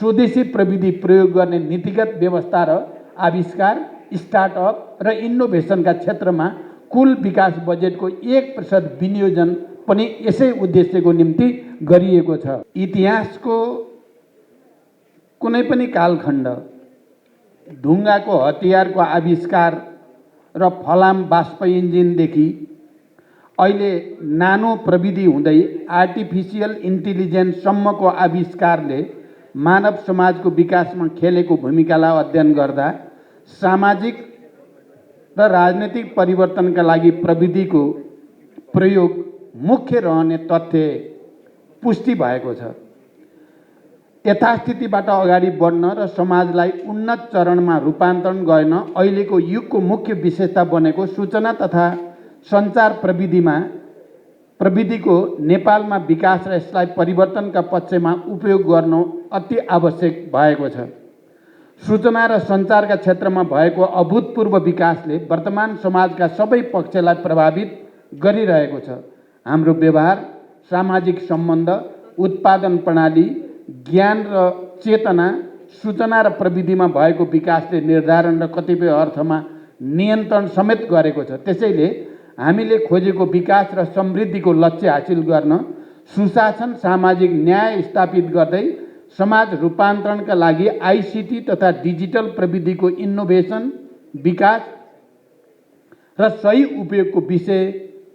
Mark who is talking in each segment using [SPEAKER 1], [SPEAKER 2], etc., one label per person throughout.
[SPEAKER 1] स्वदेशी प्रविधि प्रयोग गर्ने नीतिगत व्यवस्था र आविष्कार, स्टार्टअप र इनोभेसनका क्षेत्रमा कुल विकास बजेटको 1% विनियोजन पनि यसै उद्देश्यको निम्ति गरिएको छ। इतिहासको कुनै पनि कालखण्ड ढुङ्गाको हतियारको आविष्कार र फलाम बाष्प इन्जिनदेखि अहिले नानो प्रविधि हुँदै आर्टिफिसियल इन्टेलिजेन्ससम्मको आविष्कारले मानव समाजको विकासमा खेलेको भूमिकालाई अध्ययन गर्दा सामाजिक र राजनैतिक परिवर्तनका लागि प्रविधिको प्रयोग मुख्य रहने तथ्य पुष्टि भएको छ। यथास्थितिबाट अगाडि बढ्न र समाजलाई उन्नत चरणमा रूपान्तरण गर्न अहिलेको युगको मुख्य विशेषता बनेको सूचना तथा सञ्चार प्रविधिको नेपालमा विकास र यसलाई परिवर्तनका पक्षमा उपयोग गर्नु अति आवश्यक भएको छ। सूचना र सञ्चारका क्षेत्रमा भएको अभूतपूर्व विकासले वर्तमान समाजका सबै पक्षलाई प्रभावित गरिरहेको छ। हाम्रो व्यवहार, सामाजिक सम्बन्ध, उत्पादन प्रणाली, ज्ञान र चेतना, सूचना र प्रविधिमा भएको विकासले निर्धारण र कतिपय अर्थमा नियन्त्रण समेत गरेको छ। त्यसैले हामीले खोजेको विकास र समृद्धिको लक्ष्य हासिल गर्न सुशासन, सामाजिक न्याय स्थापित गर्दै समाज रूपान्तरणका लागि आइसिटी तथा डिजिटल प्रविधिको इनोभेसन, विकास र सही उपयोगको विषय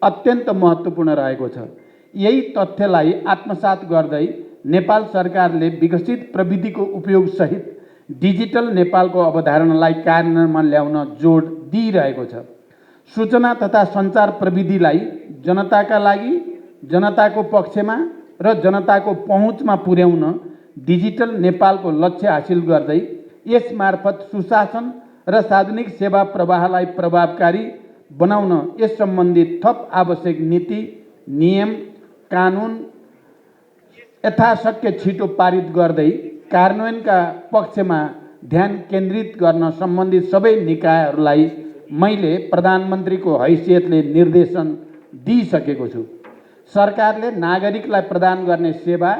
[SPEAKER 1] अत्यन्त महत्त्वपूर्ण रहेको छ। यही तथ्यलाई आत्मसात गर्दै नेपाल सरकारले विकसित प्रविधिको उपयोग सहित डिजिटल नेपालको अवधारणालाई कार्यान्वयनमा ल्याउन जोड दिइरहेको छ। सूचना तथा सञ्चार प्रविधिलाई जनताका लागि, जनताको पक्षमा र जनताको पहुँचमा पुर्याउन डिजिटल नेपालको लक्ष्य हासिल गर्दै यस मार्फत सुशासन र सार्वजनिक सेवा प्रवाहलाई प्रभावकारी बनाउन यस सम्बन्धी थप आवश्यक नीति, नियम, कानुन यथाशक्य छिटो पारित गर्दै कार्यान्वयनका पक्षमा ध्यान केन्द्रित गर्न सम्बन्धित सबै निकायहरूलाई मैले प्रधानमन्त्रीको हैसियतले निर्देशन दिइसकेको छु। सरकारले नागरिकलाई प्रदान गर्ने सेवा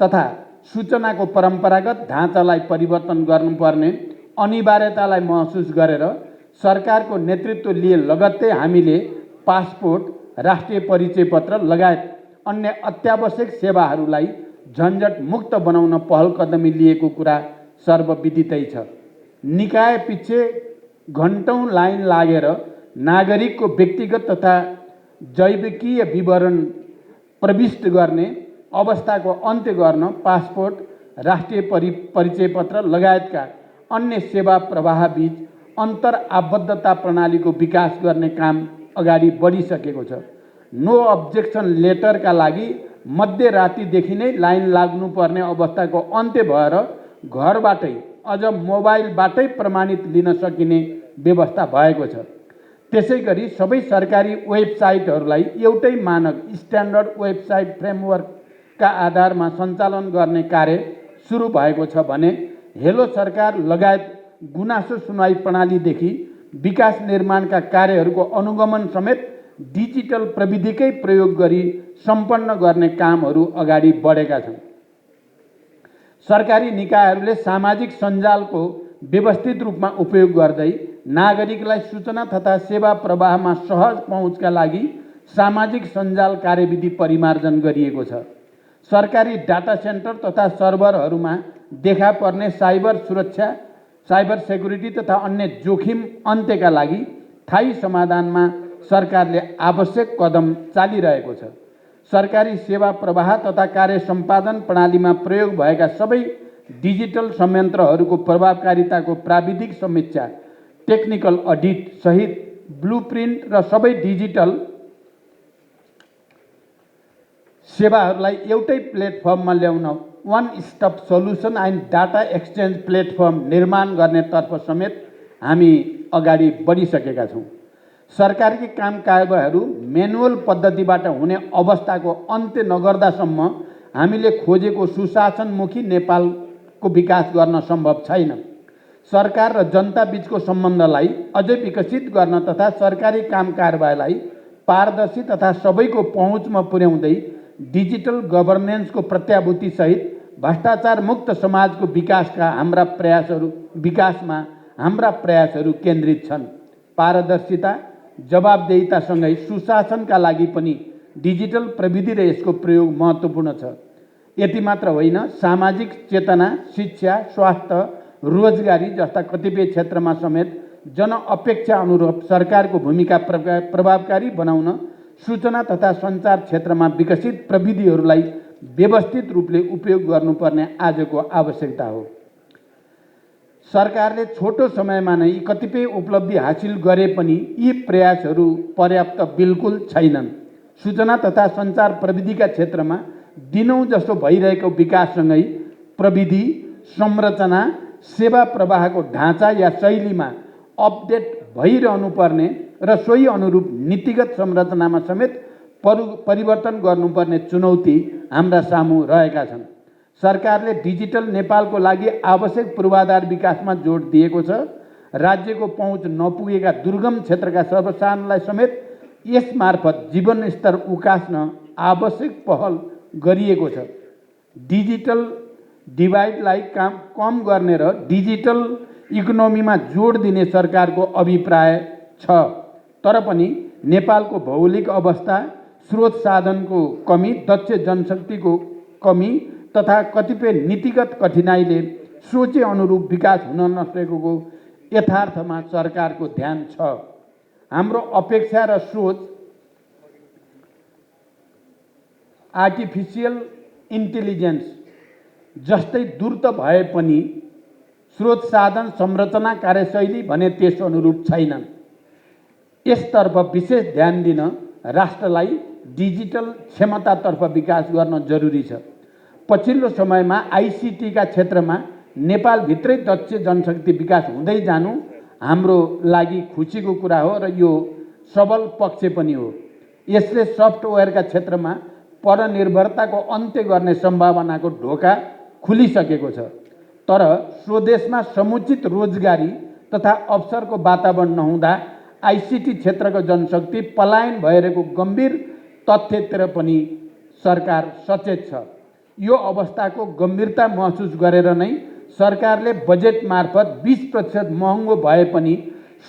[SPEAKER 1] तथा सूचनाको परम्परागत ढाँचालाई परिवर्तन गर्नुपर्ने अनिवार्यतालाई महसुस गरेर सरकारको नेतृत्व लिए लगत्तै हामीले पासपोर्ट, राष्ट्रिय परिचय पत्र लगायत अन्य अत्यावश्यक सेवाहरूलाई झन्झट मुक्त बनाउन पहल कदमी लिएको कुरा सर्वविदितै छ। निकाय पछि घण्टौँ लाइन लागेर नागरिकको व्यक्तिगत तथा जैविकीय विवरण प्रविष्ट गर्ने अवस्थाको अन्त्य गर्न पासपोर्ट, राष्ट्रिय परिचय पत्र लगायतका अन्य सेवा प्रवाहबीच अन्तर आबद्धता प्रणालीको विकास गर्ने काम अगाडि बढिसकेको छ। नो अब्जेक्सन लेटरका लागि मध्यरातिदेखि नै लाइन लाग्नुपर्ने अवस्थाको अन्त्य भएर घरबाटै अझ मोबाइलबाटै प्रमाणित लिन सकिने व्यवस्था भएको छ। त्यसैगरी सबै सरकारी वेबसाइटहरूलाई एउटै मानक स्ट्यान्डर्ड वेबसाइट फ्रेमवर्कका आधारमा सञ्चालन गर्ने कार्य सुरु भएको छ भने हेलो सरकार लगायत गुनासो सुनवाई प्रणालीदेखि विकास निर्माणका कार्यहरूको अनुगमन समेत डिजिटल प्रविधिकै प्रयोग गरी सम्पन्न गर्ने कामहरू अगाडि बढेका छन्। सरकारी निकायहरूले सामाजिक सञ्जालको व्यवस्थित रूपमा उपयोग गर्दै नागरिकलाई सूचना तथा सेवा प्रवाहमा सहज पहुँचका लागि सामाजिक सञ्जाल कार्यविधि परिमार्जन गरिएको छ। सरकारी डाटा सेन्टर तथा सर्भरहरूमा देखा पर्ने साइबर सुरक्षा, साइबर सेक्युरिटी तथा अन्य जोखिम अन्त्यका लागि स्थायी समाधानमा सरकारले आवश्यक कदम चालिरहेको छ। सरकारी सेवा प्रवाह तथा कार्य सम्पादन प्रणालीमा प्रयोग भएका सबै डिजिटल संयन्त्रहरूको प्रभावकारिताको प्राविधिक समीक्षा, टेक्निकल अडिट सहित ब्लुप्रिन्ट र सबै डिजिटल सेवाहरूलाई एउटै प्लेटफर्ममा ल्याउन one stop solution and data exchange platform निर्माण गर्नेतर्फ समेत हामी अगाडि बढिसकेका छौँ। सरकारी काम कारबारहरू म्यानुअल पद्धतिबाट हुने अवस्थाको अन्त्य नगर्दासम्म हामीले खोजेको सुशासनमुखी नेपालको विकास गर्न सम्भव छैन। सरकार र जनता बीचको सम्बन्धलाई अझै विकसित गर्न तथा सरकारी काम कारबारलाई पारदर्शी तथा सबैको पहुँचमा पुर्याउँदै डिजिटल गभर्नेन्सको प्रत्याभूति सहित भ्रष्टाचार मुक्त समाजको विकासमा हाम्रा प्रयासहरू केन्द्रित छन्। पारदर्शिता, जवाबदेहितासँगै सुशासनका लागि पनि डिजिटल प्रविधि र यसको प्रयोग महत्त्वपूर्ण छ। यति मात्र होइन, सामाजिक चेतना, शिक्षा, स्वास्थ्य, रोजगारी जस्ता कतिपय क्षेत्रमा समेत जनअपेक्षा अनुरूप सरकारको भूमिका प्रभावकारी बनाउन सूचना तथा सञ्चार क्षेत्रमा विकसित प्रविधिहरूलाई व्यवस्थित रूपले उपयोग गर्नुपर्ने आजको आवश्यकता हो। सरकारले छोटो समयमा नै कतिपय उपलब्धि हासिल गरे पनि यी प्रयासहरू पर्याप्त बिल्कुल छैनन्। सूचना तथा सञ्चार प्रविधिका क्षेत्रमा दिनौँ जस्तो भइरहेको विकाससँगै प्रविधि, संरचना, सेवा प्रवाहको ढाँचा या शैलीमा अपडेट भइरहनुपर्ने र सोही अनुरूप नीतिगत संरचनामा समेत परिवर्तन गर्नुपर्ने चुनौती हाम्रा सामु रहेका छन्। सरकारले डिजिटल नेपालको लागि आवश्यक पूर्वाधार विकासमा जोड दिएको छ। राज्यको पहुँच नपुगेका दुर्गम क्षेत्रका सर्वसाधारणलाई समेत यसमार्फत जीवनस्तर उकास्न आवश्यक पहल गरिएको छ। डिजिटल डिभाइडलाई कम गर्ने र डिजिटल इकोनोमीमा जोड दिने सरकारको अभिप्राय छ। तर पनि नेपालको भौगोलिक अवस्था, स्रोत साधनको कमी, दक्ष जनशक्तिको कमी तथा कतिपय नीतिगत कठिनाइले सोचे अनुरूप विकास हुन नसकेको यथार्थमा सरकारको ध्यान छ। हाम्रो अपेक्षा र सोच आर्टिफिसियल इन्टेलिजेन्स जस्तै द्रुत भए पनि स्रोत साधन, संरचना, कार्यशैली भने त्यस अनुरूप छैनन्। यसतर्फ विशेष ध्यान दिन राष्ट्रलाई डिजिटल क्षमतातर्फ विकास गर्न जरुरी छ। पछिल्लो समयमा आइसिटीका क्षेत्रमा नेपालभित्रै दक्ष जनशक्ति विकास हुँदै जानु हाम्रो लागि खुसीको कुरा हो र यो सबल पक्ष पनि हो। यसले सफ्टवेयरका क्षेत्रमा परनिर्भरताको अन्त्य गर्ने सम्भावनाको ढोका खुलिसकेको छ। तर स्वदेशमा समुचित रोजगारी तथा अवसरको वातावरण नहुँदा आइसिटी क्षेत्रको जनशक्ति पलायन भइरहेको गम्भीर तथ्यतिर पनि सरकार सचेत छ। यो अवस्थाको गम्भीरता महसुस गरेर नै सरकारले बजेट मार्फत 20% महँगो भए पनि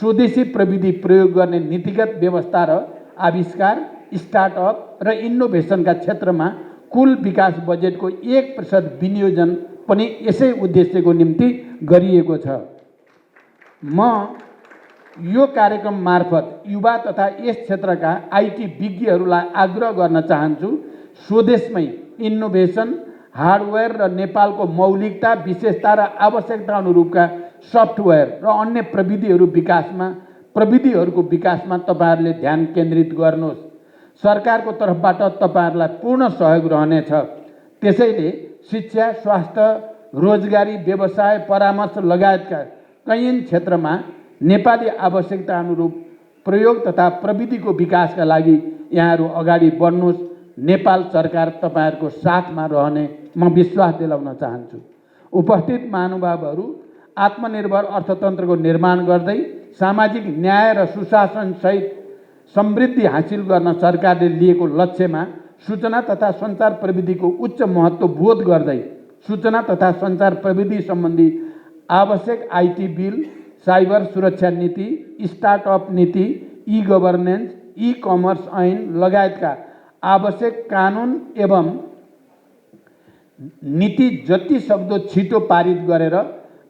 [SPEAKER 1] स्वदेशी प्रविधि प्रयोग गर्ने नीतिगत व्यवस्था र आविष्कार, स्टार्टअप र इनोभेसनका क्षेत्रमा कुल विकास बजेटको 1% विनियोजन पनि यसै उद्देश्यको निम्ति गरिएको छ। म यो कार्यक्रम मार्फत युवा तथा यस क्षेत्रका आइटी विज्ञहरूलाई आग्रह गर्न चाहन्छु, स्वदेशमै इनोभेसन, हार्डवेयर र नेपालको मौलिकता, विशेषता र आवश्यकता अनुरूपका सफ्टवेयर र अन्य प्रविधिहरूको विकासमा तपाईहरूले ध्यान केन्द्रित गर्नुहोस्। सरकारको तर्फबाट तपाईहरूलाई पूर्ण सहयोग रहनेछ। त्यसैले शिक्षा, स्वास्थ्य, रोजगारी, व्यवसाय, परामर्श लगायतका कैयन क्षेत्रमा नेपाली आवश्यकता अनुरूप प्रयोग तथा प्रविधिको विकासका लागि यहाँहरू अगाडि बढ्नुहोस्। नेपाल सरकार तपाईहरूको साथमा रहने म विश्वास दिलाउन चाहन्छु। उपस्थित महानुभावहरू, आत्मनिर्भर अर्थतन्त्रको निर्माण गर्दै सामाजिक न्याय र सुशासन सहित समृद्धि हासिल गर्न सरकारले लिएको लक्ष्यमा सूचना तथा सञ्चार प्रविधिको उच्च महत्त्व बोध गर्दै सूचना तथा सञ्चार प्रविधि सम्बन्धी आवश्यक आइटी बिल, साइबर सुरक्षा नीति, स्टार्टअप नीति, ई गभर्नेन्स, ई कमर्स ऐन लगायतका आवश्यक कानुन एवं नीति जति सक्दो छिटो पारित गरेर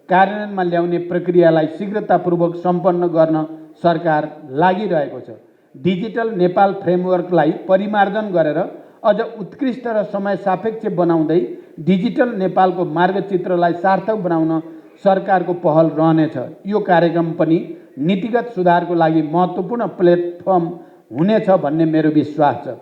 [SPEAKER 1] कार्यान्वयनमा ल्याउने प्रक्रियालाई शीघ्रतापूर्वक सम्पन्न गर्न सरकार लागिरहेको छ। डिजिटल नेपाल फ्रेमवर्कलाई परिमार्जन गरेर अझ उत्कृष्ट र समय सापेक्ष बनाउँदै डिजिटल नेपालको मार्गचित्रलाई सार्थक बनाउन सरकारको पहल रहनेछ। यो कार्यक्रम पनि नीतिगत सुधारको लागि महत्त्वपूर्ण प्लेटफर्म हुनेछ भन्ने मेरो विश्वास छ।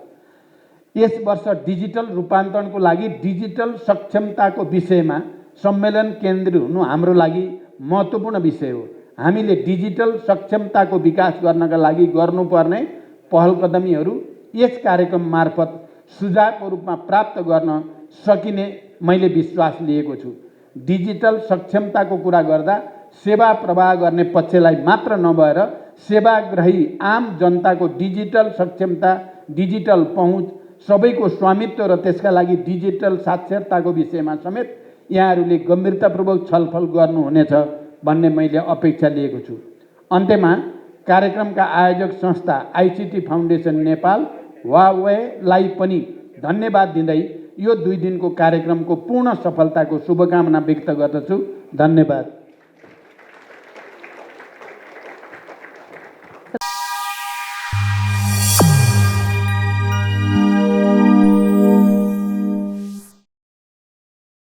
[SPEAKER 1] यस वर्ष डिजिटल रूपान्तरणको लागि डिजिटल सक्षमताको विषयमा सम्मेलन केन्द्रित हुनु हाम्रो लागि महत्त्वपूर्ण विषय हो। हामीले डिजिटल सक्षमताको विकास गर्नका लागि गर्नुपर्ने पहलकदमीहरू यस कार्यक्रम मार्फत सुझावको रूपमा प्राप्त गर्न सकिने मैले विश्वास लिएको छु। डिजिटल सक्षमताको कुरा गर्दा सेवा प्रवाह गर्ने पक्षलाई मात्र नभएर सेवाग्राही आम जनताको डिजिटल सक्षमता, डिजिटल पहुँच, सबैको स्वामित्व र त्यसका लागि डिजिटल साक्षरताको विषयमा समेत यहाँहरूले गम्भीरतापूर्वक छलफल गर्नुहुनेछ भन्ने मैले अपेक्षा लिएको छु। अन्त्यमा कार्यक्रमका आयोजक संस्था आइसिटी फाउन्डेसन नेपाल वावेलाई पनि धन्यवाद दिँदै यो 2 दिनको कार्यक्रमको पूर्ण सफलताको शुभकामना व्यक्त गर्दछु। धन्यवाद।